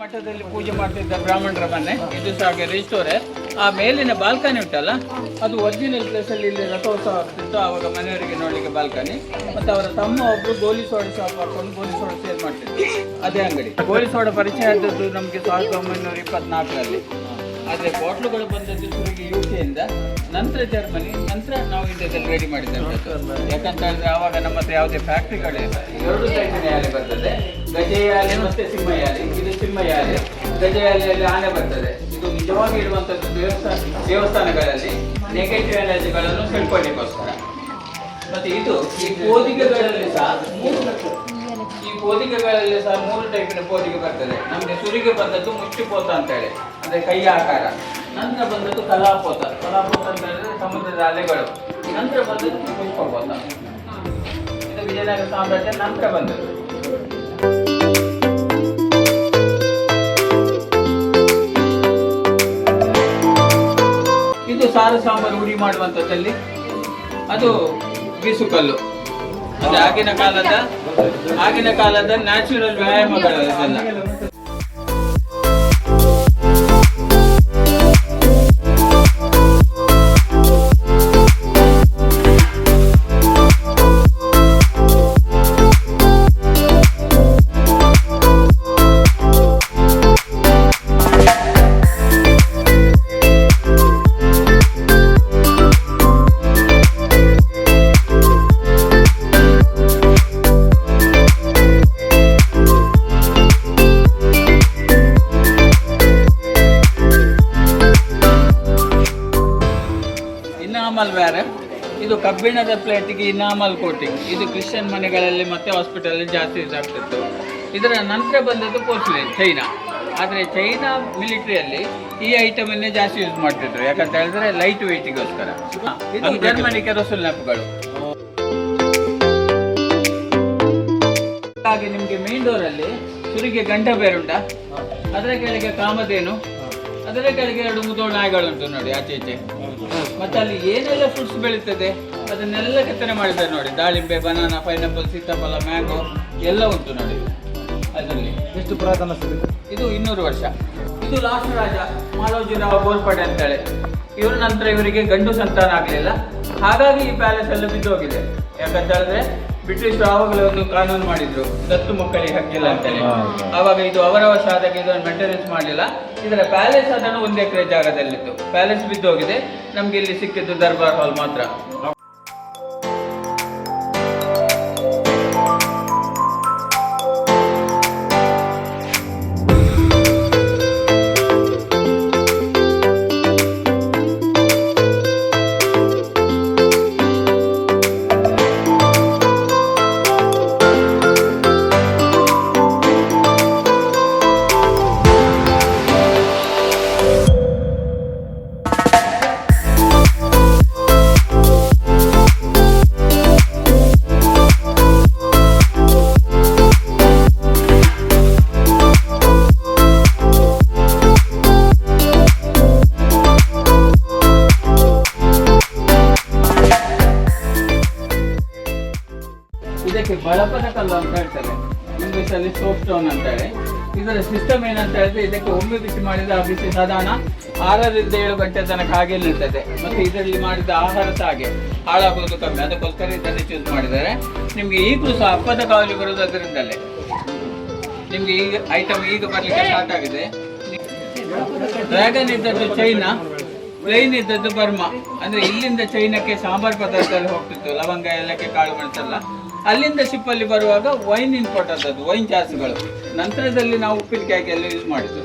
ಮಠದಲ್ಲಿ ಪೂಜೆ ಮಾಡ್ತಿದ್ದ ಬ್ರಾಹ್ಮಣರ ಮನೆ, ಇದು ಸಹ ರಿಜಿಸ್ಟೋರೆ. ಆ ಮೇಲಿನ ಬಾಲ್ಕನಿ ಉಂಟಲ್ಲ, ಅದು ಒರಿಜಿನಲ್ ಪ್ಲೇಸಲ್ಲಿ ಇಲ್ಲಿ ರಥೋತ್ಸವ ಆಗ್ತಿತ್ತು. ಆವಾಗ ಮನೆಯವರಿಗೆ ನೋಡಲಿಕ್ಕೆ ಬಾಲ್ಕನಿ. ಮತ್ತು ಅವರ ತಮ್ಮ ಒಬ್ಬರು ಗೋಲಿ ಸೋಡಾ ಶಾಪ್ ಹಾಕೊಂಡು ಗೋಲಿ ಸೋಡಾ ಸೇಲ್ ಮಾಡ್ತಿದ್ರು. ಅದೇ ಅಂಗಡಿ. ಗೋಲಿ ಸೋಡಾ ಪರಿಚಯ ಆದದ್ದು ನಮಗೆ 1924ರಲ್ಲಿ. ಆದರೆ ಬಾಟ್ಲುಗಳು ಬಂದದ್ದು ಶುರುವಿಗೆ UK ನಂತರ ಜರ್ಮನಿ, ನಂತರ ನಾವು ಇಂಡಿಯಾದಲ್ಲಿ ರೆಡಿ ಮಾಡಿದ್ದೇವೆ. ಯಾಕಂತ ಹೇಳಿದ್ರೆ ಆವಾಗ ನಮ್ಮ ಹತ್ರ ಯಾವುದೇ ಫ್ಯಾಕ್ಟ್ರಿಗಳೇ ಇಲ್ಲ. 2 ಟೈಪಿನ ಯಾಲೆ ಬರ್ತದೆ, ಗಜಯಾಲೆ ಮತ್ತು ಸಿಂಹಯಾಲೆ. ಇದು ಸಿಂಹಯಾಲೆ. ಗಜಯಾಲೆಯಲ್ಲಿ ಆನೆ ಬರ್ತದೆ. ಇದು ನಿಜವಾಗಿ ಇರುವಂಥದ್ದು ದೇವಸ್ಥಾನಗಳಲ್ಲಿ ನೆಗೆಟಿವ್ ಎನರ್ಜಿಗಳನ್ನು ತಿಳ್ಕೊಳ್ಳಿಕ್ಕೋಸ್ಕರ. ಮತ್ತು ಇದು ಈ ಪೋದಿಗೆಗಳಲ್ಲಿ ಸಹ 3 ಟೈಪಿನ ಪೋದಿಗೆ ಬರ್ತದೆ. ನಮಗೆ ಸುರಿಗೆ ಬಂದದ್ದು ಮುಷ್ಟಿಪೋತ ಅಂತ ಹೇಳಿ, ಅಂದರೆ ಕೈಯ ಆಕಾರ. ನಂತರ ಬಂದದ್ದು ಕಲಾಪೋತ. ಕಲಾಪೋತ ಅಂತ ಹೇಳಿದ್ರೆ ಸಮುದ್ರದ ಅಲೆಗಳು. ನಂತರ ಬಂದದ್ದು ಪುಷ್ಪಪೋತ. ಇದು ವಿಜಯನಗರ ಸಾಮ್ರಾಜ್ಯ ನಂತರ ಬಂದದ್ದು. ಇದು ಸಾರು ಸಾಂಬಾರು ಹುಡಿ ಮಾಡುವಂಥದ್ದಲ್ಲಿ ಅದು ಬೀಸುಕಲ್ಲು. ಅದು ಆಗಿನ ಕಾಲದ ನ್ಯಾಚುರಲ್ ವ್ಯಾಯಾಮಗಳು ಇದೆಲ್ಲ. ಬೇರೆ ಇದು ಕಬ್ಬಿಣದ ಪ್ಲೇಟಿಗೆ ಇನಾಮಲ್ ಕೋಟಿಂಗ್. ಇದು ಕ್ರಿಶ್ಚಿಯನ್ ಮನೆಗಳಲ್ಲಿ ಮತ್ತು ಹಾಸ್ಪಿಟಲ್ ಜಾಸ್ತಿ ಇದಾಗ್ತಿತ್ತು. ಇದರ ನಂತರ ಬಂದದ್ದು ಪೋರ್ಸಿಲಿನ್, ಚೈನಾ. ಆದರೆ ಚೈನಾ ಮಿಲಿಟರಿಯಲ್ಲಿ ಈ ಐಟಮನ್ನೇ ಜಾಸ್ತಿ ಯೂಸ್ ಮಾಡ್ತಿದ್ರು. ಯಾಕಂತ ಹೇಳಿದ್ರೆ ಲೈಟ್ ವೆಯ್ಟಿಗೋಸ್ಕರ. ಇದು ಜರ್ಮನಿ ಕೆರೋಸಿನ್ ಲ್ಯಾಂಪ್ಗಳು. ಹಾಗೆ ನಿಮಗೆ ಮೇನ್ ಡೋರಲ್ಲಿ ಸುರಿಗೆ ಗಂಟ ಬೇರುಂಟ, ಅದರ ಕೆಳಗೆ ಕಾಮಧೇನು, ಅದರ ಕೆಳಗೆ 2 ಮುದೋಳು ನಾಯಿಗಳುಂಟು ನೋಡಿ ಆಚೆ ಈಚೆ. ಮತ್ತೆ ಅಲ್ಲಿ ಏನೆಲ್ಲ ಫ್ರೂಟ್ಸ್ ಬೆಳೀತದೆ ಅದನ್ನೆಲ್ಲ ಕೆತ್ತನೆ ಮಾಡಿದ್ದಾರೆ ನೋಡಿ. ದಾಳಿಂಬೆ, ಬನಾನಾ, ಪೈನಾಪಲ್, ಸೀತಾಫಲ, ಮ್ಯಾಂಗೋ ಎಲ್ಲ ಉಂಟು ನೋಡಿ ಅದರಲ್ಲಿ. ಎಷ್ಟು ಪುರಾತನ ಇದು 200 ವರ್ಷ. ಇದು ಲಾಸ್ಟ್ ರಾಜ ಮಾಲೋಜಿರಾವ್ ಗೋಲ್ಪಡೆ ಅಂತೇಳಿ. ಇವ್ರ ನಂತರ ಇವರಿಗೆ ಗಂಡು ಸಂತಾನ ಆಗಲಿಲ್ಲ. ಹಾಗಾಗಿ ಈ ಪ್ಯಾಲೇಸ್ ಎಲ್ಲ ಬಿದ್ದೋಗಿದೆ. ಯಾಕಂತ ಹೇಳಿದ್ರೆ ಬ್ರಿಟಿಷರು ಆವಾಗಲೇ ಒಂದು ಕಾನೂನು ಮಾಡಿದ್ರು, ದತ್ತು ಮಕ್ಕಳಿಗೆ ಹಕ್ಕಿಲ್ಲ ಅಂತೇಳಿ. ಆವಾಗ ಇದು ಅವರ ವಶ ಆದಾಗ ಇದನ್ನು ಮೇಂಟೆನೆನ್ಸ್ ಮಾಡಲಿಲ್ಲ. ಇದರ ಪ್ಯಾಲೇಸ್ ಅದನ್ನು 1 ಎಕರೆ ಜಾಗದಲ್ಲಿತ್ತು. ಪ್ಯಾಲೇಸ್ ಬಿದ್ದೋಗಿದೆ. ನಮ್ಗೆ ಇಲ್ಲಿ ಸಿಕ್ಕಿದ್ದು ದರ್ಬಾರ್ ಹಾಲ್ ಮಾತ್ರ. ಇದಕ್ಕೆ ಬಳಪದ ಕಲ್ಲು ಅಂತ ಹೇಳ್ತಾರೆ, ಇಂಗ್ಲಿಷಲ್ಲಿ ಸೋಪ್ ಸ್ಟೋನ್ ಅಂತ ಹೇಳಿ. ಇದರ ಸಿಸ್ಟಮ್ ಏನಂತ ಹೇಳಿದ್ರೆ, ಇದಕ್ಕೆ ಒಮ್ಮೆ ಬಿಸಿ ಮಾಡಿದ ಆ ಬಿಸಿ ಸಾಧಾರಣ 6 ರಿಂದ 7 ಗಂಟೆ ತನಕ ಹಾಗೆ ನಿಲ್ತದೆ. ಮತ್ತು ಇದರಲ್ಲಿ ಮಾಡಿದ ಆಹಾರ ಸಹ ಹಾಗೆ ಹಾಳಾಗೋದು ಕಮ್ಮಿ. ಅದಕ್ಕೋಸ್ಕರ ಇದನ್ನು ಚೂಸ್ ಮಾಡಿದ್ದಾರೆ. ನಿಮಗೆ ಈಗಲೂ ಸಹ ಹಬ್ಬದ ಕಾವಲಿ ಬರೋದು ಅದರಿಂದಲೇ. ನಿಮಗೆ ಈಗ ಐಟಮ್ ಈಗ ಬರಲಿಕ್ಕೆ ಸ್ಟಾರ್ಟ್ ಆಗಿದೆ. ಡ್ರ್ಯಾಗನ್ ಇದ್ದದ್ದು ಚೈನಾ, ಪ್ಲೈನ್ ಇದ್ದದ್ದು ಬರ್ಮಾ. ಅಂದರೆ ಇಲ್ಲಿಂದ ಚೈನಾಕ್ಕೆ ಸಾಂಬಾರು ಪದಾರ್ಥ ಎಲ್ಲ ಹೋಗ್ತಿತ್ತು, ಲವಂಗ, ಏಲಕ್ಕಿ, ಕಾಳು ಮೆಣಸೆಲ್ಲ. ಅಲ್ಲಿಂದ ಶಿಪ್ಪಲ್ಲಿ ಬರುವಾಗ ವೈನ್ ಇಂಪೋರ್ಟ್ ಆದದ್ದು, ವೈನ್ ಜಾಸ್ತಿಗಳು. ನಂತರದಲ್ಲಿ ನಾವು ಉಪ್ಪಿನಕಾಯಿಗೆ ಎಲ್ಲ ಯೂಸ್ ಮಾಡಿದ್ದು.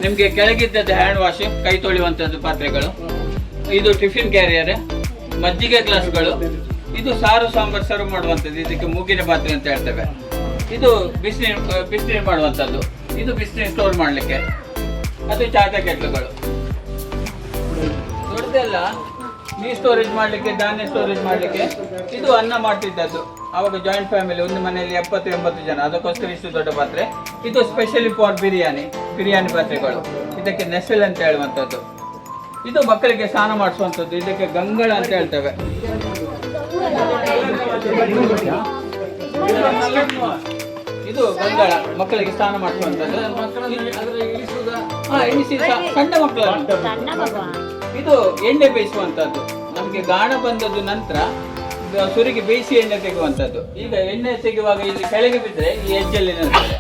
ನಿಮಗೆ ಕೆಳಗಿದ್ದದ್ದು ಹ್ಯಾಂಡ್ ವಾಶ್, ಕೈ ತೊಳೆಯುವಂಥದ್ದು ಪಾತ್ರೆಗಳು. ಇದು ಟಿಫಿನ್ ಕ್ಯಾರಿಯರ್, ಮಜ್ಜಿಗೆ ಗ್ಲಾಸ್ಗಳು. ಇದು ಸಾರು ಸಾಂಬಾರು ಸರ್ವ್ ಮಾಡುವಂಥದ್ದು, ಇದಕ್ಕೆ ಮೂಗಿನ ಪಾತ್ರೆ ಅಂತ ಹೇಳ್ತೇವೆ. ಇದು ಬಿಸಿನೀರು ಮಾಡುವಂಥದ್ದು. ಇದು ಬಿಸಿನೀರು ಸ್ಟೋರ್ ಮಾಡಲಿಕ್ಕೆ. ಅದು ಚಾಟ ಕೆಟ್ಲುಗಳು. ದೊಡ್ಡದೆಲ್ಲ ನೀರು ಸ್ಟೋರೇಜ್ ಮಾಡಲಿಕ್ಕೆ, ಧಾನ್ಯ ಸ್ಟೋರೇಜ್ ಮಾಡಲಿಕ್ಕೆ. ಇದು ಅನ್ನ ಮಾಡ್ತಿದ್ದದ್ದು, ಆವಾಗ ಜಾಯಿಂಟ್ ಫ್ಯಾಮಿಲಿ, ಒಂದು ಮನೆಯಲ್ಲಿ 70-80 ಜನ, ಅದಕ್ಕೋಸ್ಕರ ಇಷ್ಟು ದೊಡ್ಡ ಪಾತ್ರೆ. ಇದು ಸ್ಪೆಷಲಿ ಫಾರ್ ಬಿರಿಯಾನಿ ಪಾತ್ರೆಗಳು. ಇದಕ್ಕೆ ನೆಸೆಲ್ ಅಂತ ಹೇಳುವಂಥದ್ದು. ಇದು ಮಕ್ಕಳಿಗೆ ಸ್ನಾನ ಮಾಡಿಸುವಂಥದ್ದು, ಇದಕ್ಕೆ ಗಂಗಳ ಅಂತ ಹೇಳ್ತೇವೆ. ಇದು ಗಂಗಳ, ಮಕ್ಕಳಿಗೆ ಸ್ನಾನ ಮಾಡಿಸುವಂಥದ್ದು. ಸಣ್ಣ ಮಕ್ಕಳು. ಇದು ಎಣ್ಣೆ ಬೇಯಿಸುವಂಥದ್ದು. ನಮಗೆ ಗಾಣ ಬಂದದ್ದು ನಂತರ ಸುರಿಗೆ ಬೇಯಿಸಿ ಎಣ್ಣೆ ತೆಗೆಯುವಂಥದ್ದು. ಈಗ ಎಣ್ಣೆ ತೆಗೆಯುವಾಗ ಇಲ್ಲಿ ಕೆಳಗೆ ಬಿದ್ದರೆ ಈ ಎಜ್ಜಲ್ಲಿ ನಿಲ್ತದೆ,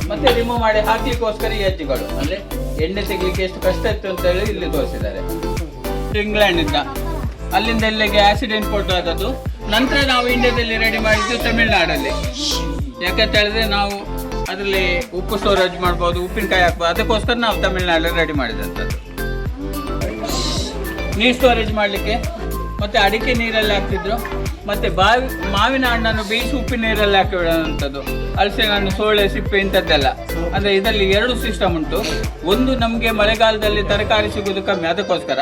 ಮತ್ತೆ ರಿಮೂವ್ ಮಾಡಿ ಹಾಕ್ಲಿಕ್ಕೋಸ್ಕರ ಈ ಎಜ್ಜುಗಳು. ಅಂದ್ರೆ ಎಣ್ಣೆ ತೆಗಿಲಿಕ್ಕೆ ಎಷ್ಟು ಕಷ್ಟ ಇತ್ತು ಅಂತ ಹೇಳಿ ಇಲ್ಲಿ ತೋರಿಸಿದ್ದಾರೆ. ಇಂಗ್ಲೆಂಡ್ ಇಂದ, ಅಲ್ಲಿಂದ ಇಲ್ಲಿಗೆ ಆಕ್ಸಿಡೆಂಟ್ ಇಂಪೋರ್ಟ್ ಆದದ್ದು. ನಂತರ ನಾವು ಇಂಡಿಯಾದಲ್ಲಿ ರೆಡಿ ಮಾಡಿದ್ದು ತಮಿಳ್ನಾಡಲ್ಲಿ. ಯಾಕಂತ ಹೇಳಿದ್ರೆ ನಾವು ಅದರಲ್ಲಿ ಉಪ್ಪು ಸ್ಟೋರೇಜ್ ಮಾಡ್ಬೋದು, ಉಪ್ಪಿನಕಾಯಿ ಹಾಕ್ಬೋದು, ಅದಕ್ಕೋಸ್ಕರ ನಾವು ತಮಿಳ್ನಾಡಲ್ಲಿ ರೆಡಿ ಮಾಡಿದಂಥದ್ದು. ನೀರು ಸ್ಟೋರೇಜ್ ಮಾಡಲಿಕ್ಕೆ, ಮತ್ತೆ ಅಡಿಕೆ ನೀರಲ್ಲಿ ಹಾಕ್ತಿದ್ರು, ಮತ್ತೆ ಮಾವಿನ ಹಣ್ಣನ್ನು ಬೇಯಿಸಿ ಉಪ್ಪಿನ ನೀರಲ್ಲಿ ಹಾಕಿ ಬಿಡುವಂಥದ್ದು, ಹಲಸಿನ ಹಣ್ಣು, ಸೋಳೆ, ಸಿಪ್ಪೆ ಇಂಥದ್ದೆಲ್ಲ. ಅಂದರೆ ಇದರಲ್ಲಿ 2 ಸಿಸ್ಟಮ್ ಉಂಟು. ಒಂದು, ನಮಗೆ ಮಳೆಗಾಲದಲ್ಲಿ ತರಕಾರಿ ಸಿಗೋದು ಕಮ್ಮಿ, ಅದಕ್ಕೋಸ್ಕರ.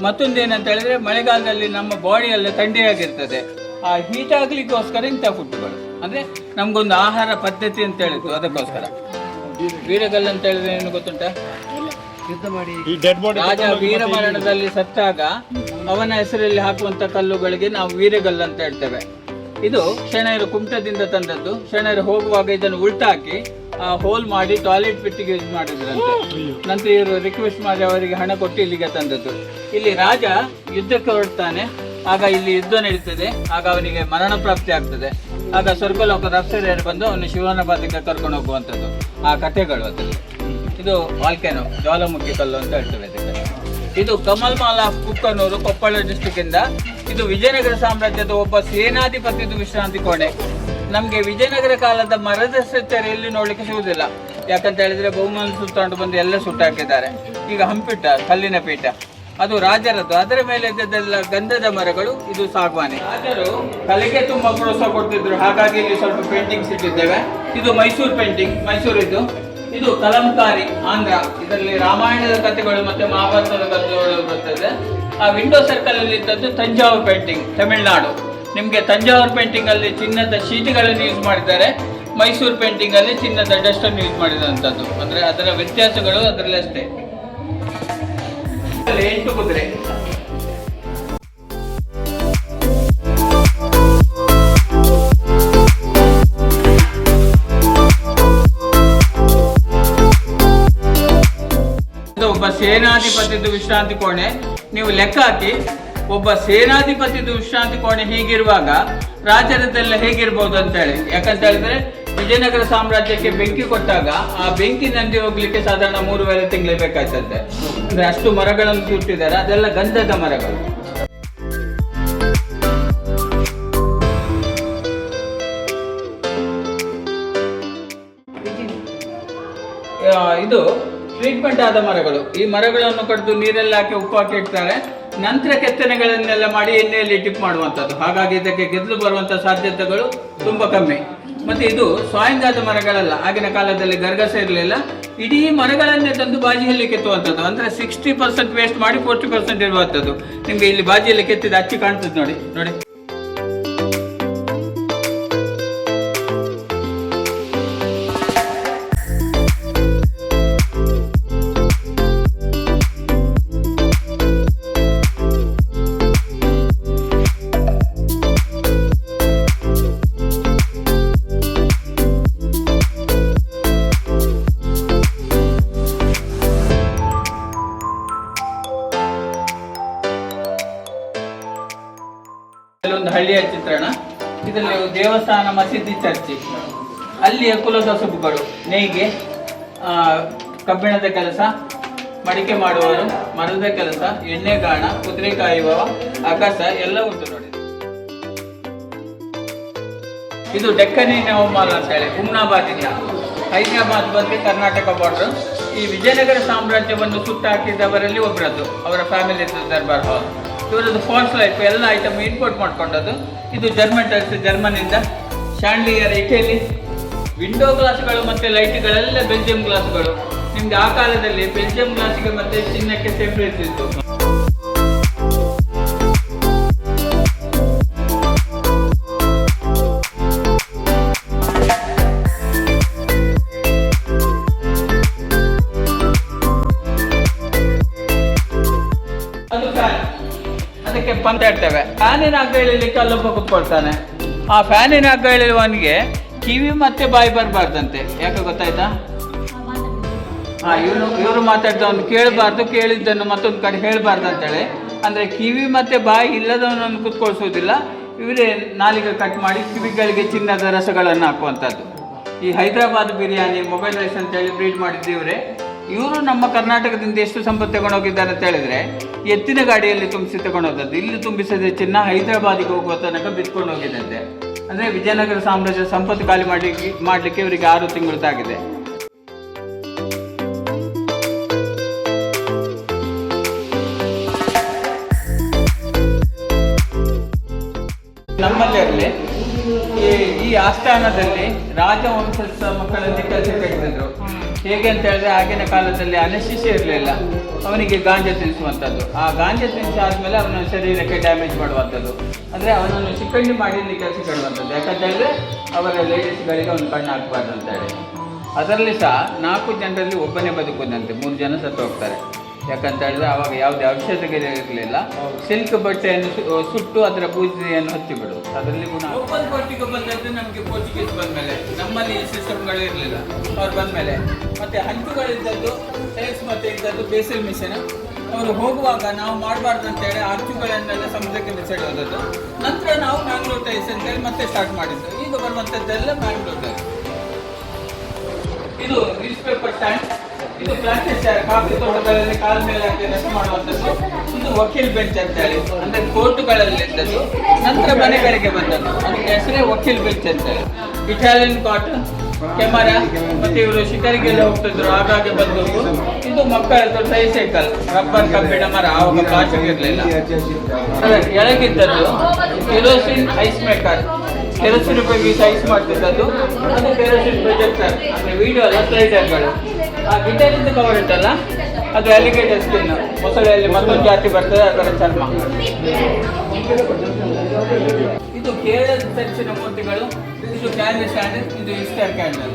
ಮತ್ತೊಂದು ಏನಂತ ಹೇಳಿದ್ರೆ, ಮಳೆಗಾಲದಲ್ಲಿ ನಮ್ಮ ಬಾಡಿಯೆಲ್ಲ ಥಂಡಿಯಾಗಿರ್ತದೆ, ಆ ಹೀಟ್ ಆಗಲಿಕ್ಕೋಸ್ಕರ ಇಂಥ ಫುಡ್ಗಳು. ಅಂದರೆ ನಮಗೊಂದು ಆಹಾರ ಪದ್ಧತಿ ಅಂತ ಹೇಳಿದ್ದು, ಅದಕ್ಕೋಸ್ಕರ. ವೀರಗಲ್ಲು ಅಂತ ಹೇಳಿದ್ರೆ ಏನು ಗೊತ್ತುಂಟ? ರಾಜ ವೀರಮರಣದಲ್ಲಿ ಸತ್ತಾಗ ಅವನ ಹೆಸರಲ್ಲಿ ಹಾಕುವಂತ ಕಲ್ಲುಗಳಿಗೆ ನಾವು ವೀರಗಲ್ಲು ಅಂತ ಹೇಳ್ತೇವೆ. ಇದು ಶೆಣೈರು ಕುಮಟದಿಂದ ತಂದದ್ದು. ಶೆಣೈರು ಹೋಗುವಾಗ ಇದನ್ನು ಉಲ್ಟಾಕಿ ಹೋಲ್ ಮಾಡಿ ಟಾಯ್ಲೆಟ್ ಫಿಟ್ಟಿಗೆ ಯೂಸ್ ಮಾಡಿದ್ರಂತೆ. ನಂತರ ಇವರು ರಿಕ್ವೆಸ್ಟ್ ಮಾಡಿ ಅವರಿಗೆ ಹಣ ಕೊಟ್ಟು ಇಲ್ಲಿಗೆ ತಂದದ್ದು. ಇಲ್ಲಿ ರಾಜ ಯುದ್ಧಕ್ಕೆ ಹೊರಡ್ತಾನೆ, ಆಗ ಇಲ್ಲಿ ಯುದ್ಧ ನಡೀತದೆ, ಆಗ ಅವನಿಗೆ ಮರಣ ಪ್ರಾಪ್ತಿ ಆಗ್ತದೆ. ಆಗ ಸ್ವರ್ಗಲೋಕದ ಅಪ್ಸರೆಯರು ಬಂದು ಅವನು ಶಿವನ ಪಾದಕ್ಕೆ ಕರ್ಕೊಂಡು ಹೋಗುವಂಥದ್ದು ಆ ಕಥೆಗಳು ಅದರಲ್ಲಿ. ಇದು ವಾಲ್ಕೆನೋ, ಜ್ವಾಲಾಮುಖಿ ಕಲ್ಲು ಅಂತ ಹೇಳ್ತೇವೆ ಇದಕ್ಕೆ. ಇದು Kamal mall of Kukkanur, Koppal district ಇಂದ. ಇದು ವಿಜಯನಗರ ಸಾಮ್ರಾಜ್ಯದ ಒಬ್ಬ ಸೇನಾಧಿಪತಿದು ವಿಶ್ರಾಂತಿ ಕೋಣೆ. ನಮಗೆ ವಿಜಯನಗರ ಕಾಲದ ಮರದ ಸ್ಟ್ರಕ್ಚರ್ ಎಲ್ಲಿ ನೋಡ್ಲಿಕ್ಕೆ ಸಿಗುದಿಲ್ಲ. ಯಾಕಂತ ಹೇಳಿದ್ರೆ ಬಹುಮನ್ ಸುತ್ತಾಂಡು ಬಂದು ಎಲ್ಲ ಸುಟ್ಟಾಕಿದ್ದಾರೆ. ಈಗ ಹಂಪಿಟ್ಟ ಕಲ್ಲಿನ ಪೀಠ, ಅದು ರಾಜರದ್ದು. ಅದರ ಮೇಲೆ ಇದ್ದದೆಲ್ಲ ಗಂಧದ ಮರಗಳು, ಇದು ಸಾಗವಾನಿ. ರಾಜರು ಕಲೆಗೆ ತುಂಬಾ ಪ್ರೋತ್ಸಾಹ ಕೊಡ್ತಿದ್ರು, ಹಾಗಾಗಿ ಇಲ್ಲಿ ಸ್ವಲ್ಪ ಪೇಂಟಿಂಗ್ಸ್ ಇಟ್ಟಿದ್ದೇವೆ. ಇದು ಮೈಸೂರು ಪೇಂಟಿಂಗ್, ಮೈಸೂರಿದ್ದು. ಇದು ಕಲಂಕಾರಿ, ಆಂಧ್ರ. ಇದರಲ್ಲಿ ರಾಮಾಯಣದ ಕಥೆಗಳು ಮತ್ತೆ ಮಹಾಭಾರತದ ಕಥೆಗಳು ಬರ್ತದೆ. ಆ ವಿಂಡೋ ಸರ್ಕಲ್ ಅಲ್ಲಿ ಇದ್ದದ್ದು ತಂಜಾವೂರು ಪೇಂಟಿಂಗ್, ತಮಿಳುನಾಡು. ನಿಮಗೆ ತಂಜಾವೂರು ಪೇಂಟಿಂಗ್ ಅಲ್ಲಿ ಚಿನ್ನದ ಶೀಟ್ಗಳನ್ನು ಯೂಸ್ ಮಾಡಿದ್ದಾರೆ, ಮೈಸೂರು ಪೇಂಟಿಂಗ್ ಅಲ್ಲಿ ಚಿನ್ನದ ಡಸ್ಟ್ ಅನ್ನು ಯೂಸ್ ಮಾಡಿದಂಥದ್ದು. ಅಂದ್ರೆ ಅದರ ವ್ಯತ್ಯಾಸಗಳು ಅದರಲ್ಲಿ ಅಷ್ಟೇ. 8 ಕುದುರೆ. ಒಬ್ಬ ಸೇನಾಧಿಪತಿದು ವಿಶ್ರಾಂತಿ ಕೋಣೆ. ನೀವು ಲೆಕ್ಕ ಹಾಕಿ, ಒಬ್ಬ ಸೇನಾಧಿಪತಿದು ವಿಶ್ರಾಂತಿ ಕೋಣೆ ಹೀಗಿರುವಾಗ ರಾಜರದೆಲ್ಲ ಹೇಗಿರ್ಬೋದು ಅಂತ ಹೇಳಿ. ಯಾಕಂತ ಹೇಳಿದ್ರೆ ವಿಜಯನಗರ ಸಾಮ್ರಾಜ್ಯಕ್ಕೆ ಬೆಂಕಿ ಕೊಟ್ಟಾಗ ಆ ಬೆಂಕಿ ನಂದಿ ಹೋಗ್ಲಿಕ್ಕೆ ಸಾಧಾರಣ 3 ತಿಂಗಳು ಬೇಕಾಯ್ತಂತೆ. ಅಂದ್ರೆ ಅಷ್ಟು ಮರಗಳನ್ನು ಸುಟ್ಟಿದ್ದಾರೆ, ಅದೆಲ್ಲ ಗಂಧದ ಮರಗಳು. ಇದು ಟ್ರೀಟ್ಮೆಂಟ್ ಆದ ಮರಗಳು. ಈ ಮರಗಳನ್ನು ಕಡಿದು ನೀರಲ್ಲಿ ಹಾಕಿ ಉಪ್ಪು ಹಾಕಿ ಇಡ್ತಾರೆ. ನಂತರ ಕೆತ್ತನೆಗಳನ್ನೆಲ್ಲ ಮಾಡಿ ಎಣ್ಣೆಯಲ್ಲಿ ಟಿಪ್ ಮಾಡುವಂಥದ್ದು. ಹಾಗಾಗಿ ಇದಕ್ಕೆ ಗೆದ್ದಲು ಬರುವಂಥ ಸಾಧ್ಯತೆಗಳು ತುಂಬ ಕಮ್ಮಿ. ಮತ್ತೆ ಇದು ಸಾಯಂಗಾದ ಮರಗಳಲ್ಲ, ಆಗಿನ ಕಾಲದಲ್ಲಿ ಗರ್ಗಸ ಇರಲಿಲ್ಲ. ಇಡೀ ಮರಗಳನ್ನೇ ತಂದು ಬಾಜಿಯಲ್ಲಿ ಕೆತ್ತುವಂಥದ್ದು. ಅಂದರೆ 60% ವೇಸ್ಟ್ ಮಾಡಿ 40% ಇರುವಂಥದ್ದು. ನಿಮಗೆ ಇಲ್ಲಿ ಬಾಜಿಯಲ್ಲಿ ಕೆತ್ತಿದ ಅಚ್ಚಿ ಕಾಣ್ತದೆ ನೋಡಿ ನೋಡಿ. ಒಂದು ಹಳ್ಳಿಯ ಚಿತ್ರಣ. ಇದರಲ್ಲಿ ದೇವಸ್ಥಾನ, ಮಸೀದಿ, ಚರ್ಚಿ. ಅಲ್ಲಿಯ ಕುಲಕಸುಬುಗಳು, ನೇಯ್ಗೆ, ಕಬ್ಬಿಣದ ಕೆಲಸ, ಮಡಿಕೆ ಮಾಡುವವರು, ಮರದ ಕೆಲಸ, ಎಣ್ಣೆಗಾಣ, ಕುದುರೆ ಕಾಯುವ, ಅಗಸ ಎಲ್ಲ ಉಂಟು ನೋಡಿ. ಇದು ಡೆಕ್ಕನಿ ನವಮಾಲ್ ಅಂತ ಹೇಳಿ ಹುಮ್ನಾಬಾದಿಂದ, ಹೈದರಾಬಾದ್ ಬಗ್ಗೆ ಕರ್ನಾಟಕ ಬಾರ್ಡರ್. ಈ ವಿಜಯನಗರ ಸಾಮ್ರಾಜ್ಯವನ್ನು ಸುಟ್ಟಾಕಿದವರಲ್ಲಿ ಒಬ್ಬರದ್ದು, ಅವರ ಫ್ಯಾಮಿಲಿ ದರ್ಬಾರ್ ಹಾಲ್. ಇವರದ್ದು ಫಾಲ್ಸ್ ಲೈಫ್ ಎಲ್ಲ ಐಟಮ್ ಇಂಪೋರ್ಟ್ ಮಾಡ್ಕೊಂಡದ್ದು. ಇದು ಜರ್ಮನ್ ಟೈಲ್ಸ್, ಜರ್ಮನಿಂದ. ಶಾಂಡ್ಲಿಯರ್, ಇಟಲಿ. ವಿಂಡೋ ಗ್ಲಾಸ್ಗಳು ಮತ್ತು ಲೈಟ್ಗಳೆಲ್ಲ ಬೆಲ್ಜಿಯಂ ಗ್ಲಾಸ್ಗಳು. ನಿಮ್ಗೆ ಆ ಕಾಲದಲ್ಲಿ ಬೆಲ್ಜಿಯಂ ಗ್ಲಾಸಿಗೆ ಮತ್ತು ಚಿನ್ನಕ್ಕೆ ಸೆಪರೇಟ್ ಇತ್ತು. ಅಂತ ಹೇಳ್ತೇವೆ. ಫ್ಯಾನಿನ ಹಗ್ಗ ಎಳಿಲಿಕ್ಕೆ ಅಲ್ಲೊಬ್ಬ ಕೂತ್ಕೊಳ್ತಾನೆ. ಆ ಫ್ಯಾನಿನ ಹಗ್ಗ ಎಳೆಯುವವನಿಗೆ ಕಿವಿ ಮತ್ತೆ ಬಾಯಿ ಬರಬಾರ್ದಂತೆ. ಯಾಕೆ ಗೊತ್ತಾಯ್ತಾ? ಇವರು ಮಾತಾಡ್ದವನು ಕೇಳಬಾರ್ದು, ಕೇಳಿದ್ದನ್ನು ಮತ್ತೊಂದು ಕಡೆ ಹೇಳಬಾರ್ದು ಅಂತೇಳಿ. ಅಂದರೆ ಕಿವಿ ಮತ್ತು ಬಾಯಿ ಇಲ್ಲದವನನ್ನು ಕುತ್ಕೊಳಿಸೋದಿಲ್ಲ, ಇವರೇ ನಾಲಿಗೆ ಕಟ್ ಮಾಡಿ ಕಿವಿಗಳಿಗೆ ಚಿನ್ನದ ರಸಗಳನ್ನು ಹಾಕುವಂಥದ್ದು. ಈ ಹೈದರಾಬಾದ್ ಬಿರಿಯಾನಿ, ಮೊಬೈಲ್ ರೈಸ್ ಅಂತೇಳಿ ಬ್ರೀಡ್ ಮಾಡಿದ್ದು ಇವರೇ. ಇವರು ನಮ್ಮ ಕರ್ನಾಟಕದಿಂದ ಎಷ್ಟು ಸಂಪತ್ತು ತಗೊಂಡೋಗಿದ್ದಾರೆ ಅಂತ ಹೇಳಿದರೆ, ಎತ್ತಿನ ಗಾಡಿಯಲ್ಲಿ ತುಂಬಿಸಿ ತಗೊಂಡೋದದ್ದು. ಇಲ್ಲಿ ತುಂಬಿಸದೆ ಚಿನ್ನ ಹೈದರಾಬಾದಿಗೆ ಹೋಗುವ ತನಕ ಬಿತ್ಕೊಂಡು ಹೋಗಿದಂತೆ. ಅಂದರೆ ವಿಜಯನಗರ ಸಾಮ್ರಾಜ್ಯ ಸಂಪತ್ತು ಖಾಲಿ ಮಾಡಲಿಕ್ಕೆ ಇವರಿಗೆ 6 ತಿಂಗಳದ್ದಾಗಿದೆ. ನಮ್ಮಲ್ಲಿ ಈ ಆಸ್ಥಾನದಲ್ಲಿ ರಾಜವಂಶದ ಮಕ್ಕಳಲ್ಲಿ ಕೆಲಸಕ್ಕೆ ಇಟ್ಟಿದ್ರು. ಹೇಗೆ ಅಂತ ಹೇಳಿದ್ರೆ, ಆಗಿನ ಕಾಲದಲ್ಲಿ ಅನಶಿಷ್ಯ ಇರಲಿಲ್ಲ, ಅವನಿಗೆ ಗಾಂಜಾ ತಿನ್ನಿಸುವಂಥದ್ದು. ಆ ಗಾಂಜಾ ತಿನ್ನಿಸಾದ್ಮೇಲೆ ಅವನ ಶರೀರಕ್ಕೆ ಡ್ಯಾಮೇಜ್ ಮಾಡುವಂಥದ್ದು. ಅಂದರೆ ಅವನನ್ನು ಶಿಕ್ಕಂಡಿ ಮಾಡಿ ಇಲ್ಲಿ ಕೆಲಸಕ್ಕೆ ಇಡುವಂಥದ್ದು. ಯಾಕಂತ ಹೇಳಿದ್ರೆ ಅವರ ಲೇಡೀಸ್ಗಳಿಗೆ ಅವನು ಕಣ್ಣು ಹಾಕಬಾರ್ದು ಅಂತೇಳಿ. ಅದರಲ್ಲಿ ಸಹ 4 ಜನರಲ್ಲಿ ಒಬ್ಬನೇ ಬದುಕುವುದಂತೆ, 3 ಜನ ಸತ್ತು ಹೋಗ್ತಾರೆ. ಯಾಕಂತ ಹೇಳಿದ್ರೆ ಅವಾಗ ಯಾವುದೇ ಔಷಧಿಗಳು ಇರಲಿಲ್ಲ. ಸಿಲ್ಕ್ ಬಟ್ಟೆಯನ್ನು ಸುಟ್ಟು ಅದರ ಬೂದಿಯನ್ನು ಹಚ್ಚಿಬಿಡು. ಅದರಲ್ಲಿ ಗುಣ. ಓಪನ್ ಕೋರ್ಟಿಗೆ ಬಂದದ್ದು ನಮಗೆ ಪೋರ್ಚುಗೀಸ್ ಬಂದಮೇಲೆ. ನಮ್ಮಲ್ಲಿ ಈ ಸಿಸ್ಟಮ್ಗಳು ಇರಲಿಲ್ಲ, ಅವ್ರು ಬಂದಮೇಲೆ. ಮತ್ತು ಹಂಚುಗಳಿದ್ದದ್ದು ಟೈಲ್ಸ್ ಮತ್ತು ಇದ್ದದ್ದು ಬೇಸಿಲ್ ಮಿಷನ್. ಅವರು ಹೋಗುವಾಗ ನಾವು ಮಾಡಬಾರ್ದು ಅಂತೇಳಿ ಹಂಚುಗಳನ್ನೆಲ್ಲ ಸಮುದ್ರಕ್ಕೆ ಬಿಸಾಡೋದದ್ದು. ನಂತರ ನಾವು ಮ್ಯಾಂಗ್ಳೂರ್ ಟೈಲ್ಸ್ ಅಂತೇಳಿ ಮತ್ತೆ ಸ್ಟಾರ್ಟ್ ಮಾಡಿದ್ದು. ಈಗ ಬರುವಂಥದ್ದೆಲ್ಲ ಮ್ಯಾಂಗ್ಳೂರ್ ಟೈಲ್ಸ್. ಇದು ನ್ಯೂಸ್ ಪೇಪರ್ ಸ್ಟ್ಯಾಂಡ್. ಇದು ಪ್ಲಾಸ್ಟಿಕ್ ಚೇರ್, ಕಾಫಿ ತೋಟಗಳಲ್ಲಿ ಕಾಲ ಮೇಲೆ ಹಾಕಿ ರೆಸ್ಟ್ ಮಾಡುವಂಥದ್ದು. ಇದು ವಕೀಲ್ ಬೆಂಚ್ ಅಂತ ಹೇಳಿ, ಅಂದರೆ ಕೋರ್ಟುಗಳಲ್ಲಿ ಇದ್ದದ್ದು. ನಂತರ ಮನೆಗಳಿಗೆ ಬಂದದ್ದು, ಅದಕ್ಕೆ ಹೆಸರೇ ವಕೀಲ್ ಬೆಂಚ್ ಅಂತ ಹೇಳಿ. ಇಟಾಲಿಯನ್ ಕಾಟ್, ಕೆಮರಾ, ಮತ್ತೆ ಇವರು ಶಿಕಾರಿಗೆಲ್ಲ ಹೋಗ್ತಿದ್ರು, ಆಗಾಗ್ಗೆ ಬಂದವರು. ಇದು ಮಕ್ಕಳದ್ದು ಟ್ರೈಸೈಕಲ್, ರಬ್ಬರ್ ಕಬ್ಬಿಣ ಮರ, ಆವಾಗ ಪ್ಲಾಸ್ಟಿಕ್ ಇರಲಿಲ್ಲ. ಎಳಗಿದ್ದದ್ದು ಕೆರೋಸಿನ್ ಐಸ್ ಮೇಕರ್, ಕೆರೋಸಿನ್ ಉಪಯೋಗಿಸಿ ಐಸ್ ಮಾಡ್ತಿದ್ದದ್ದು. ಅದು ಕೆರೋಸಿನ್ ಪ್ರೊಜೆಕ್ಟರ್, ಅಂದರೆ ವಿಡಿಯೋ ಅಲ್ಲ, ಸ್ಲೈಡರ್ಗಳು. ಆ ಗಿಟಾರಿಂದ ಕವರ್ ಇತ್ತಲ್ಲ, ಅದು ಅಲಿಗೇಟರ್ ಸ್ಕಿನ್. ಮೊಸಳೆಯಲ್ಲಿ ಮತ್ತೊಂದು ಜಾತಿ ಬರ್ತದೆ, ಅದರ ಚರ್ಮ. ಇದು ಕೇರಳ ಚರ್ಚಿನ ಮೂರ್ತಿಗಳು. ಇದು ಕ್ಯಾಂಡಲ್ ಸ್ಟ್ಯಾಂಡ್, ಇದು ಈಸ್ಟರ್ ಕ್ಯಾಂಡಲ್.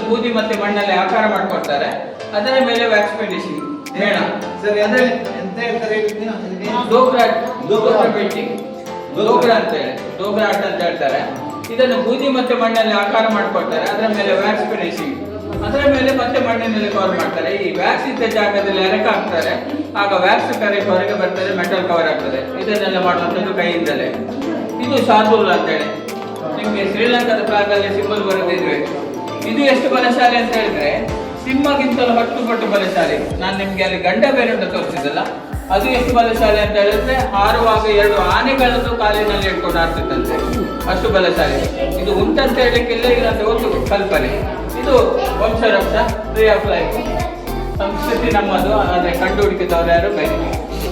ಬೂದಿ ಮತ್ತೆ ಮಣ್ಣಲ್ಲಿ ಆಕಾರ ಮಾಡ್ಕೊಳ್ತಾರೆ. ಅದರ ಮೇಲೆ ವ್ಯಾಕ್ಸ್ ಪೇಂಟಿಂಗ್ ಮೇಣ. ಡೋಗ್ರಾ ಪೇಂಟಿಂಗ್, ಡೋಗ್ರಾ ಅಂತ ಹೇಳಿ, ಡೋಗ್ರಾ ಆರ್ಟ್ ಅಂತ ಹೇಳ್ತಾರೆ. ಇದನ್ನು ಬೂದಿ ಮತ್ತೆ ಮಣ್ಣಲ್ಲಿ ಆಕಾರ ಮಾಡ್ಕೊಳ್ತಾರೆ. ಅದರ ಮೇಲೆ ವ್ಯಾಕ್ಸ್ ಫಿನಿಶಿಂಗ್, ಅದರ ಮೇಲೆ ಮತ್ತೆ ಮಣ್ಣಿನಲ್ಲಿ ಕವರ್ ಮಾಡ್ತಾರೆ. ಈ ವ್ಯಾಕ್ಸ್ ಇದ್ದ ಜಾಗದಲ್ಲಿ ಎರಕ ಹಾಕ್ತಾರೆ, ಆಗ ವ್ಯಾಕ್ಸ್ ಕರೆಕ್ಟ್ ಹೊರಗೆ ಬರ್ತದೆ, ಮೆಟಲ್ ಕವರ್ ಆಗ್ತದೆ. ಇದನ್ನೆಲ್ಲ ಮಾಡುವಂಥದ್ದು ಕೈಯಿಂದಲೇ. ಇದು ಶಾರ್ದೂಲ್ ಅಂತೇಳಿ, ನಿಮಗೆ ಶ್ರೀಲಂಕಾದ ಫ್ಲಾಗ್ ಅಲ್ಲಿ ಸಿಂಬಲ್ ಬರೆದಿದ್ವಿ. ಇದು ಎಷ್ಟು ಬಲಶಾಲಿ ಅಂತ ಹೇಳಿದ್ರೆ, ಸಿಂಹಗಿಂತಲೂ 10 ಪಟ್ಟು ಬಲಶಾಲಿ. ನಾನು ನಿಮ್ಗೆ ಅಲ್ಲಿ ಗಂಡ ಬೇರೆ ಅಂತ ತೋರಿಸಿದ್ದಲ್ಲ, ಅದು ಎಷ್ಟು ಬಲಶಾಲಿ ಅಂತ ಹೇಳಿದ್ರೆ, ಹಾರುವಾಗ 2 ಆನೆಗಳನ್ನು ಕಾಲಿನಲ್ಲಿ ಇಟ್ಕೊಂಡು ಆಡ್ತಿತ್ತಂತೆ, ಅಷ್ಟು ಬಲಶಾಲಿ. ಇದು ಉಂಟಂತ ಹೇಳಲಿಕ್ಕಿಲ್ಲ, ಇಲ್ಲಂತ ಒಂದು ಕಲ್ಪನೆ. ಇದು ವಂಶವೃಕ್ಷ, ಟ್ರೀ ಆಫ್ ಲೈಫ್. ಸಂಸ್ಕೃತಿ ನಮ್ಮದು, ಆದರೆ ಕಂಡು ಹುಡುಕಿದವರು ಯಾರು ಬೇರೆ.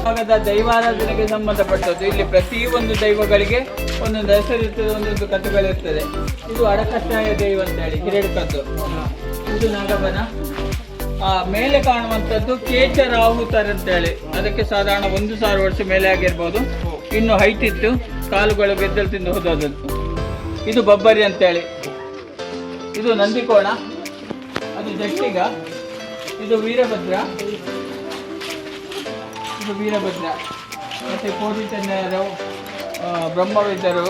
ಭಾಗದ ದೈವಾರಾಧನೆಗೆ ಸಂಬಂಧಪಟ್ಟದ್ದು. ಇಲ್ಲಿ ಪ್ರತಿಯೊಂದು ದೈವಗಳಿಗೆ ಒಂದೊಂದು ಹೆಸರಿರ್ತದೆ, ಒಂದೊಂದು ಕಥೆಗಳಿರ್ತದೆ. ಇದು ಅಡಕಟ್ಟಾಯ ದೈವ ಅಂತ ಹೇಳಿ, ಹಿರೇಡ್ಕದ್ದು. ಇದು ನಾಗಬನ. ಮೇಲೆ ಕಾಣುವಂಥದ್ದು ಕೇಚರಾಹುತರ್ ಅಂತೇಳಿ, ಅದಕ್ಕೆ ಸಾಧಾರಣ 1000 ವರ್ಷ ಮೇಲೆ ಆಗಿರ್ಬೋದು. ಇನ್ನು ಹೈಟ್ ಇತ್ತು, ಕಾಲುಗಳು ಗೆದ್ದಲು ತಿಂದು ಹೋದದ್ದು. ಇದು ಬಬ್ಬರಿ ಅಂತೇಳಿ. ಇದು ನಂದಿಕೋಣ, ಅದು ಜಟ್ಟಿಗ. ಇದು ವೀರಭದ್ರ, ಇದು ವೀರಭದ್ರ. ಮತ್ತು ಕೋಟಿ ಚೆನ್ನಯರು, ಬ್ರಹ್ಮವಿದ್ದರು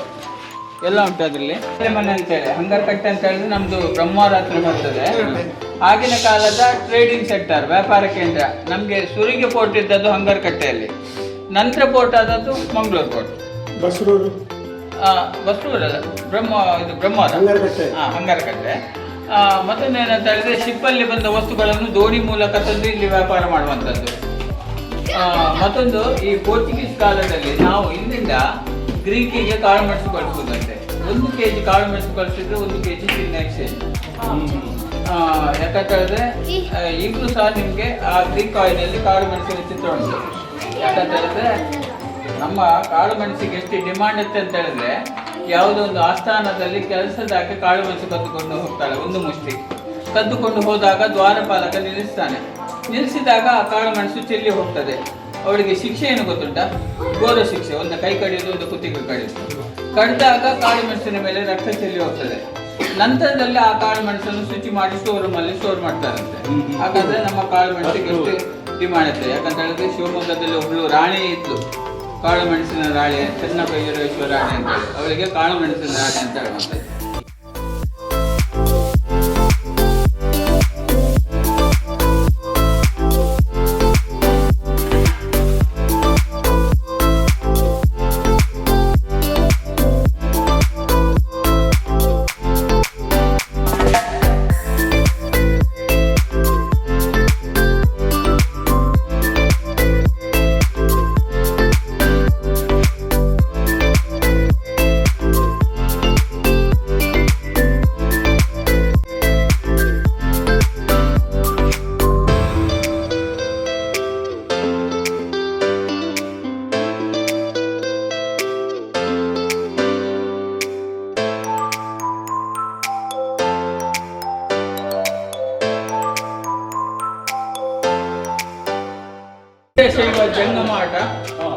ಎಲ್ಲ ಉಂಟು ಅದರಲ್ಲಿ. ಮನೆ ಅಂತೇಳಿ, ಹಂಗರಕಟ್ಟೆ ಅಂತ ಹೇಳಿದ್ರೆ ನಮ್ಮದು ಬ್ರಹ್ಮರಾತ್ರಿ ಬರ್ತದೆ. ಆಗಿನ ಕಾಲದ ಟ್ರೇಡಿಂಗ್ ಸೆಂಟರ್, ವ್ಯಾಪಾರ ಕೇಂದ್ರ. ನಮಗೆ ಸುರಿಗೆ ಪೋರ್ಟ್ ಇದ್ದದ್ದು ಹಂಗರಕಟ್ಟೆಯಲ್ಲಿ, ನಂತರ ಪೋರ್ಟ್ ಆದದ್ದು ಮಂಗಳೂರು ಪೋರ್ಟ್. ಬಸ್ರೂರಲ್ಲ, ಇದು ಬ್ರಹ್ಮವರ, ಹಂಗರಕಟ್ಟೆ. ಮತ್ತೊಂದು ಏನಂತ ಹೇಳಿದ್ರೆ, ಶಿಪ್ಪಲ್ಲಿ ಬಂದ ವಸ್ತುಗಳನ್ನು ದೋಣಿ ಮೂಲಕ ತಂದು ಇಲ್ಲಿ ವ್ಯಾಪಾರ ಮಾಡುವಂಥದ್ದು. ಮತ್ತೊಂದು ಈ ಪೋರ್ಚುಗೀಸ್ ಕಾಲದಲ್ಲಿ ನಾವು ಇಲ್ಲಿಂದ ಗ್ರೀಕಿಗೆ ಕಾಳು ಮೆಣಸು ಕಳಿಸ್ಬೋದಂತೆ. 1 kg ಕಾಳು ಮೆಣಸು ಕಳಿಸಿದ್ರೆ 1 kg ಚಿನ್ನ ಎಕ್ಸ್ಚೇಂಜ್. ಯಾಕಂತ ಹೇಳಿದ್ರೆ ಈಗಲೂ ಸಹ ನಿಮ್ಗೆ ಆ ಗ್ರೀಕ್ ಆಯಿಲ್ ಕಾಳು ಮೆಣಸಿನ ಚಿತ್ರ ಉಂಟು. ಯಾಕಂತ ಹೇಳಿದ್ರೆ ನಮ್ಮ ಕಾಳು ಮೆಣಸಿಗೆ ಎಷ್ಟು ಡಿಮಾಂಡ್ ಇರುತ್ತೆ ಅಂತ ಹೇಳಿದ್ರೆ, ಯಾವುದೋ ಒಂದು ಆಸ್ಥಾನದಲ್ಲಿ ಕೆಲಸದಾಕೆ ಕಾಳು ಮೆಣಸು ಕದ್ದುಕೊಂಡು ಹೋಗ್ತಾಳೆ. 1 ಮುಷ್ಟಿ ಕದ್ದುಕೊಂಡು ಹೋದಾಗ ದ್ವಾರಪಾಲಕ ನಿಲ್ಲಿಸಿದಾಗ ಆ ಕಾಳು ಮೆಣಸು ಚೆಲ್ಲಿ ಹೋಗ್ತದೆ. ಅವಳಿಗೆ ಶಿಕ್ಷೆ ಏನು ಗೊತ್ತುಂಟ? ಘೋರ ಶಿಕ್ಷೆ. ಒಂದು ಕೈ ಕಡಿಯೋದು, ಒಂದು ಕುತ್ತಿಗೆ ಕಡಿಯೋದು. ಕಡಿದಾಗ ಕಾಳು ಮೆಣಸಿನ ಮೇಲೆ ರಕ್ತ ಚೆಲ್ಲಿ ಹೋಗ್ತದೆ. ನಂತರದಲ್ಲಿ ಆ ಕಾಳು ಮೆಣಸನ್ನು ಶುಚಿ ಮಾಡಿ ಸ್ಟೋರ್ ಮಾಡ್ತಾರಂತೆ. ಹಾಗಾದ್ರೆ ನಮ್ಮ ಕಾಳು ಮೆಣಸಿಗೆ ಎಷ್ಟು ಡಿಮಾಂಡ್ ಇರ್ತದೆ. ಯಾಕಂತ ಹೇಳಿದ್ರೆ ಶಿವಮೊಗ್ಗದಲ್ಲಿ ಒಬ್ಳು ರಾಣಿ ಇದ್ಲು, ಕಾಳು ಮೆಣಸಿನ ರಾಣಿ, ಚೆನ್ನಭೈರೇಶ್ವರ ರಾಣಿ ಅಂತ ಹೇಳಿ. ಅವಳಿಗೆ ಕಾಳು ಮೆಣಸಿನ ರಾಣಿ ಅಂತ ಹೇಳುವಂಥದ್ದು. ಶೈವ ಜಂಗಮ ಆಟ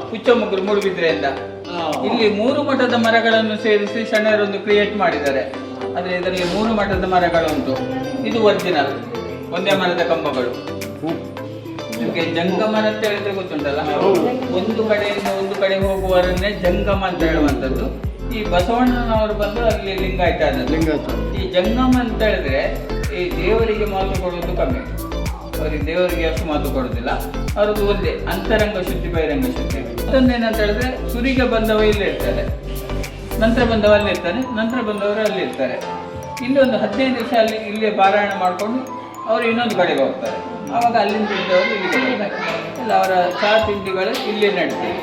ಕುಚ್ಚಮುಗ್ರು ಮೂಡುಬಿದ್ರೆಯಿಂದ ಇಲ್ಲಿ 3 ಮಠದ ಮರಗಳನ್ನು ಸೇರಿಸಿ ಶಣರೊಂದು ಕ್ರಿಯೇಟ್ ಮಾಡಿದ್ದಾರೆ. ಆದ್ರೆ ಇದರಲ್ಲಿ 3 ಮಠದ ಮರಗಳುಂಟು. ಇದು ಒರಿಜಿನಲ್ ಒಂದೇ ಮರದ ಕಂಬಗಳು. ನಿಮಗೆ ಜಂಗಮ ಅಂತ ಹೇಳಿದ್ರೆ ಗೊತ್ತುಂಟಲ್ಲ, ಒಂದು ಕಡೆಯಿಂದ ಒಂದು ಕಡೆ ಹೋಗುವವರನ್ನೇ ಜಂಗಮ ಅಂತ ಹೇಳುವಂಥದ್ದು. ಈ ಬಸವಣ್ಣನವರು ಬಂದು ಅಲ್ಲಿ ಲಿಂಗಾಯತ ಆದದ್ದು. ಈ ಜಂಗಮ ಅಂತ ಹೇಳಿದ್ರೆ ಈ ದೇವರಿಗೆ ಮಾತು ಕೊಡುವುದು ಕಮ್ಮಿ, ಅವರಿಗೆ ದೇವರಿಗೆ ಅಷ್ಟು ಮಾತು ಕೊಡುದಿಲ್ಲ. ಅವ್ರದ್ದು ಒಂದೇ ಅಂತರಂಗ ಶುದ್ಧಿ ಬಹಿರಂಗ ಶುದ್ಧಿ. ಮತ್ತೊಂದೇನಂತ ಹೇಳಿದ್ರೆ ಸುರಿಗೆ ಬಂದವ ಇಲ್ಲೇ ಇರ್ತಾರೆ, ನಂತರ ಬಂದವ ಅಲ್ಲಿ ಇರ್ತಾನೆ, ನಂತರ ಬಂದವರು ಅಲ್ಲಿ ಇರ್ತಾರೆ. ಇಲ್ಲಿ ಒಂದು 15 ದಿವಸ ಅಲ್ಲಿ ಇಲ್ಲೇ ಪಾರಾಯಣ ಮಾಡಿಕೊಂಡು ಅವರು ಇನ್ನೊಂದು ಕಡೆಗೆ ಹೋಗ್ತಾರೆ. ಆವಾಗ ಅಲ್ಲಿಂದ ಇದ್ದವರು ಇಲ್ಲಿಗೆ ಬರ್ತಾರೆ. ಇಲ್ಲ ಅವರ ಚಹಾ ತಿಂಡಿಗಳು ಇಲ್ಲಿ ನಡೀತಾರೆ.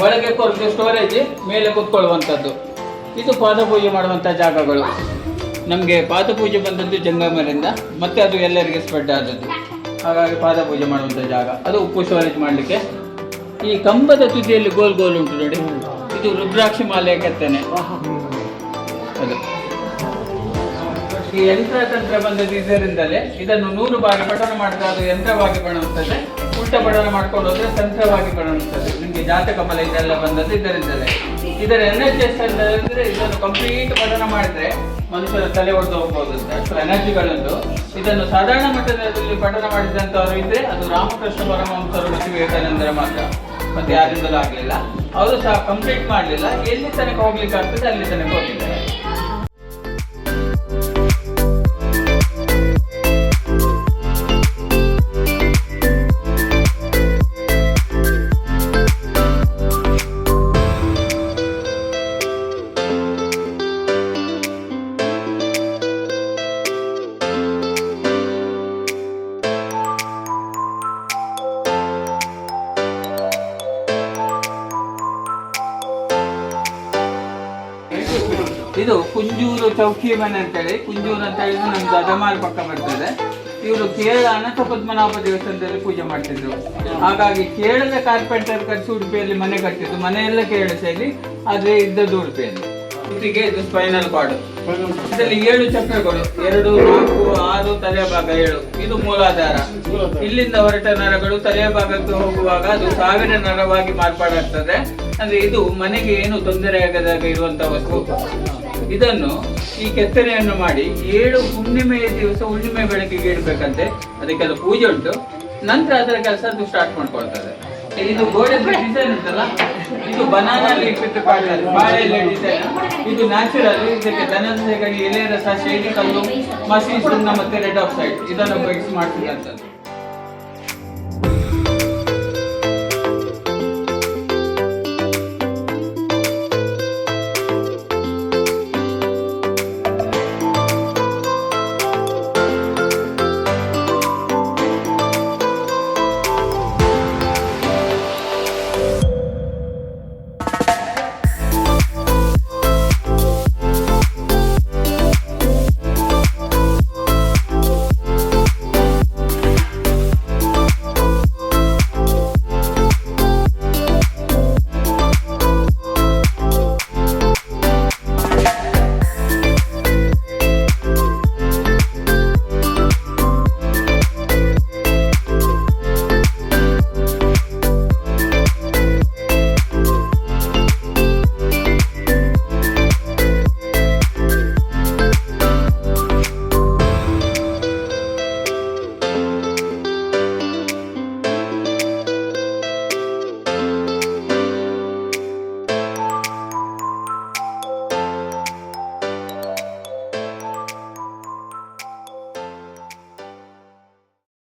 ಒಳಗೆ ಕೊರತೆ ಸ್ಟೋರೇಜ್, ಮೇಲೆ ಕೂತ್ಕೊಳ್ಳುವಂಥದ್ದು. ಇದು ಪಾದಪೂಜೆ ಮಾಡುವಂಥ ಜಾಗಗಳು. ನಮಗೆ ಪಾದಪೂಜೆ ಬಂದದ್ದು ಜಂಗಮರಿಂದ, ಮತ್ತೆ ಅದು ಎಲ್ಲರಿಗೆ ಸ್ಪ್ರೆಡ್ ಆದದ್ದು. ಹಾಗಾಗಿ ಪಾದಪೂಜೆ ಮಾಡುವಂಥ ಜಾಗ ಅದು. ಉಪ್ಪು ಸ್ಟೋರೇಜ್ ಮಾಡಲಿಕ್ಕೆ ಈ ಕಂಬದ ತುದಿಯಲ್ಲಿ ಗೋಲ್ ಉಂಟು ನೋಡಿ, ಇದು ರುದ್ರಾಕ್ಷಿ ಮಾಲೆಯ ಕೆತ್ತನೆ. ಅದು ಈ ಯಂತ್ರತಂತ್ರ ಬಂದದ್ದು ಇದರಿಂದಲೇ. ಇದನ್ನು 100 ಬಾರಿ ಪಠಣ ಮಾಡಿದ್ರೆ ಅದು ಯಂತ್ರವಾಗಿ ಕಾಣುತ್ತದೆ, ಉಲ್ಟ ಪಠಣ ಮಾಡ್ಕೊಂಡು ಹೋದ್ರೆ ತಂತ್ರವಾಗಿ ಕಾಣುತ್ತದೆ. ನಿಮಗೆ ಜಾತಕ ಬಲ ಇದೆಲ್ಲ ಬಂದದ್ದು ಇದರಿಂದಲೇ. ಇದರ ಎನರ್ಜಿ ಎಷ್ಟಂದ್ರೆ ಇದನ್ನು ಕಂಪ್ಲೀಟ್ ಪಠಣ ಮಾಡಿದ್ರೆ ಮನುಷ್ಯರ ತಲೆ ಹೊಡೆದು ಹೋಗ್ಬೋದು ಅಂತ ಅಷ್ಟು ಎನರ್ಜಿಗಳುಂಟು. ಇದನ್ನು ಸಾಧಾರಣ ಮಟ್ಟದಲ್ಲಿ ಪಠಣ ಮಾಡಿದಂಥವ್ರು ಇದ್ರೆ ಅದು ರಾಮಕೃಷ್ಣ ಪರಮಹಂಸರು ಮತ್ತು ವಿವೇಕಾನಂದರ ಮಾತ್ರ, ಮತ್ತೆ ಯಾರಿಂದಲೂ ಆಗಲಿಲ್ಲ. ಅವರು ಸಹ ಕಂಪ್ಲೀಟ್ ಮಾಡಲಿಲ್ಲ. ಎಲ್ಲಿ ತನಕ ಹೋಗ್ಲಿಕ್ಕೆ ಆಗ್ತದೆ ಅಲ್ಲಿ ತನಕ ಹೋಗಿದ್ದಾರೆ. ಇದು ಕುಂಜೂರು ಚೌಕಿ ಮನೆ ಅಂತೇಳಿ, ಕುಂಜೂರು ಅಂತ ಹೇಳಿದ್ರೆ ನಮ್ದು ಅದಮಾರ್ ಪಕ್ಕ ಬರ್ತದೆ. ಇವರು ಕೇರಳ ಅನಂತ ಪದ್ಮನಾಭ ದೇವಸ್ಥಾನದಲ್ಲಿ ಪೂಜೆ ಮಾಡ್ತಿದ್ರು. ಹಾಗಾಗಿ ಕೇರಳದ ಕಾರ್ಪೆಂಟರ್ ಕಟ್ಟಿ ಉಡುಪಿಯಲ್ಲಿ ಮನೆ ಕಟ್ಟಿದ್ದು. ಮನೆಯೆಲ್ಲ ಕೇರಳ ಶೈಲಿ, ಆದ್ರೆ ಇದ್ದದ್ದು ಉಡುಪಿಯಲ್ಲಿ. ಇದಕ್ಕೆ ಇದು ಸ್ಪೈನಲ್ ಕಾರ್ಡ್. ಇದರಲ್ಲಿ 7 ಚಕ್ರಗಳು, 2, 4, 6, ತಲೆಯ ಭಾಗ 7. ಇದು ಮೂಲಾಧಾರ. ಇಲ್ಲಿಂದ ಹೊರಟ ನರಗಳು ತಲೆಯ ಭಾಗಕ್ಕೆ ಹೋಗುವಾಗ ಅದು 1000 ನರವಾಗಿ ಮಾರ್ಪಾಡಾಗ್ತದೆ. ಅಂದ್ರೆ ಇದು ಮನೆಗೆ ಏನು ತೊಂದರೆ ಆಗದಾಗ ಇರುವಂತಹ ವಸ್ತು. ಇದನ್ನು ಈ ಕೆತ್ತನೆಯನ್ನು ಮಾಡಿ 7 ಹುಣ್ಣಿಮೆಯ ದಿವಸ ಹುಣ್ಣಿಮೆ ಬೆಳಕಿಗೆ ಇಡಬೇಕಂತೆ. ಅದಕ್ಕೆಲ್ಲ ಪೂಜೆ ಉಂಟು. ನಂತರ ಅದರ ಕೆಲಸ ಅದು ಸ್ಟಾರ್ಟ್ ಮಾಡ್ಕೊಳ್ತದೆ. ಇದು ಗೋಡೆ ಡಿಸೈನ್ ಉಂಟಲ್ಲ, ಇದು ಬನಾನಾ ಲೀಫ್ ಇಟ್ಟು ಬಾಳೆ ಎಲೆ ಡಿಸೈನ್. ಇದು ನ್ಯಾಚುರಲ್. ಇದಕ್ಕೆ ದನದ ಸೆಗಣಿ, ಎಲೆ ರಸ, ಶೇಡಿ ಕಲ್ಲು, ಮಸಿ ಸುಣ್ಣ ಮತ್ತೆ ರೆಡ್ ಆಕ್ಸೈಡ್ ಇದನ್ನು ಉಪಯೋಗಿಸಿ ಮಾಡ್ತಿದ್ದಂಥದ್ದು.